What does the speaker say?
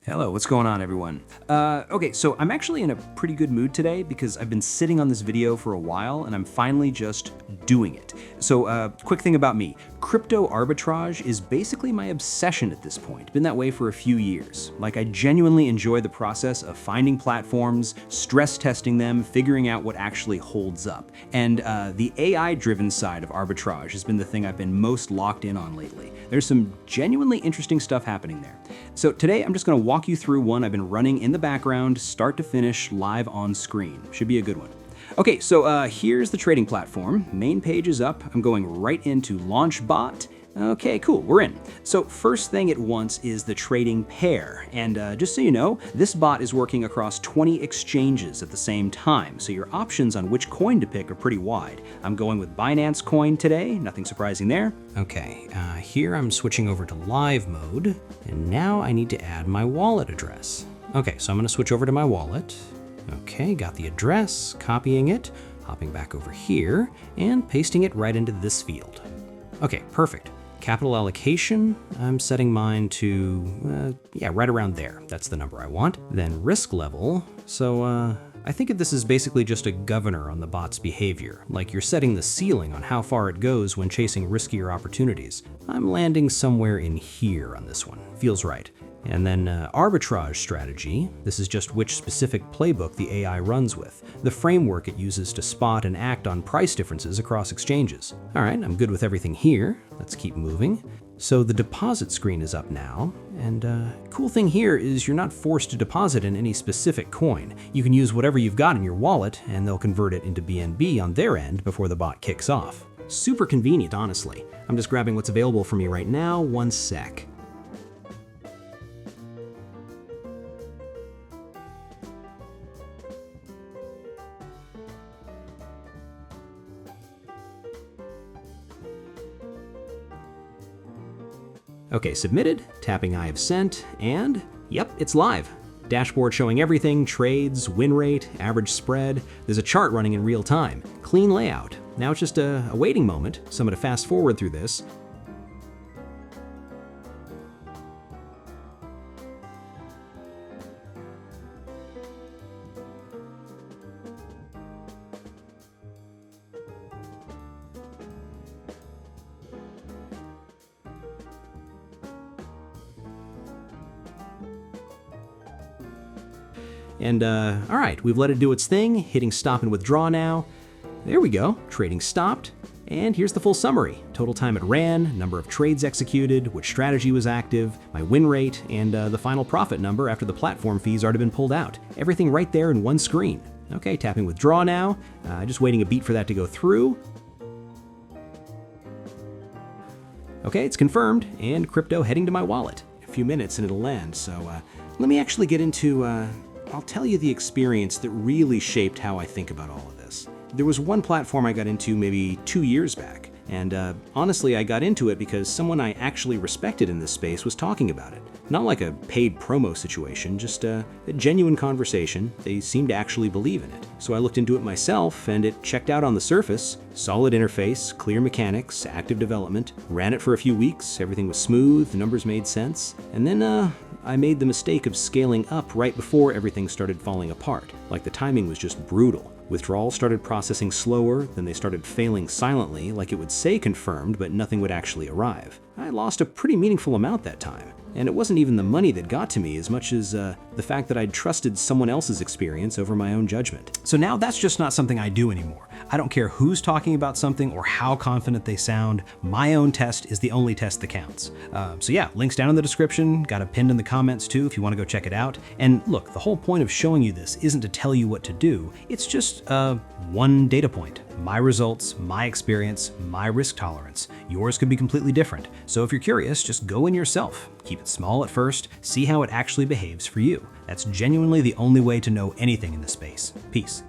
Hello, what's going on, everyone? Okay, so I'm actually in a pretty good mood today because I've been sitting on this video for a while and I'm finally just doing it. So, quick thing about me. Crypto arbitrage is basically my obsession at this point. Been that way for a few years. Like, I genuinely enjoy the process of finding platforms, stress testing them, figuring out what actually holds up. And the AI-driven side of arbitrage has been the thing I've been most locked in on lately. There's some genuinely interesting stuff happening there. So today I'm just gonna walk you through one I've been running in the background, start to finish, live on screen. Should be a good one. Okay, so here's the trading platform. Main page is up. I'm going right into Launchbot. Okay, cool, we're in. So first thing it wants is the trading pair. And just so you know, this bot is working across 20 exchanges at the same time. So your options on which coin to pick are pretty wide. I'm going with Binance coin today, nothing surprising there. Okay, here I'm switching over to live mode. And now I need to add my wallet address. Okay, so I'm gonna switch over to my wallet. Okay, got the address, copying it, hopping back over here, and pasting it right into this field. Okay, perfect. Capital allocation, I'm setting mine to, right around there. That's the number I want. Then risk level, so I think this is basically just a governor on the bot's behavior. Like you're setting the ceiling on how far it goes when chasing riskier opportunities. I'm landing somewhere in here on this one. Feels right. And then arbitrage strategy, this is just which specific playbook the AI runs with, the framework it uses to spot and act on price differences across exchanges. All right, I'm good with everything here. Let's keep moving. So the deposit screen is up now, and cool thing here is you're not forced to deposit in any specific coin. You can use whatever you've got in your wallet, and they'll convert it into BNB on their end before the bot kicks off. Super convenient, honestly. I'm just grabbing what's available for me right now, one sec. Okay, submitted, tapping I have sent, and yep, it's live. Dashboard showing everything, trades, win rate, average spread. There's a chart running in real time. Clean layout. Now it's just a waiting moment, so I'm gonna fast forward through this. And all right, we've let it do its thing, hitting stop and withdraw now. There we go, trading stopped. And here's the full summary. Total time it ran, number of trades executed, which strategy was active, my win rate, and the final profit number after the platform fees already been pulled out. Everything right there in one screen. Okay, tapping withdraw now. Just waiting a beat for that to go through. Okay, it's confirmed, and crypto heading to my wallet. A few minutes and it'll land, so let me actually get into I'll tell you the experience that really shaped how I think about all of this. There was one platform I got into maybe 2 years back, and honestly I got into it because someone I actually respected in this space was talking about it. Not like a paid promo situation, just a genuine conversation. They seemed to actually believe in it. So I looked into it myself, and it checked out on the surface. Solid interface, clear mechanics, active development. Ran it for a few weeks, everything was smooth, the numbers made sense. And then I made the mistake of scaling up right before everything started falling apart. Like the timing was just brutal. Withdrawals started processing slower, then they started failing silently, like it would say confirmed, but nothing would actually arrive. I lost a pretty meaningful amount that time. And it wasn't even the money that got to me as much as the fact that I'd trusted someone else's experience over my own judgment. So now that's just not something I do anymore. I don't care who's talking about something or how confident they sound. My own test is the only test that counts. So yeah, links down in the description, got it pinned in the comments too if you want to go check it out. And look, the whole point of showing you this isn't to tell you what to do. It's just one data point. My results, my experience, my risk tolerance. Yours could be completely different. So if you're curious, just go in yourself. Keep it small at first, see how it actually behaves for you. That's genuinely the only way to know anything in this space. Peace.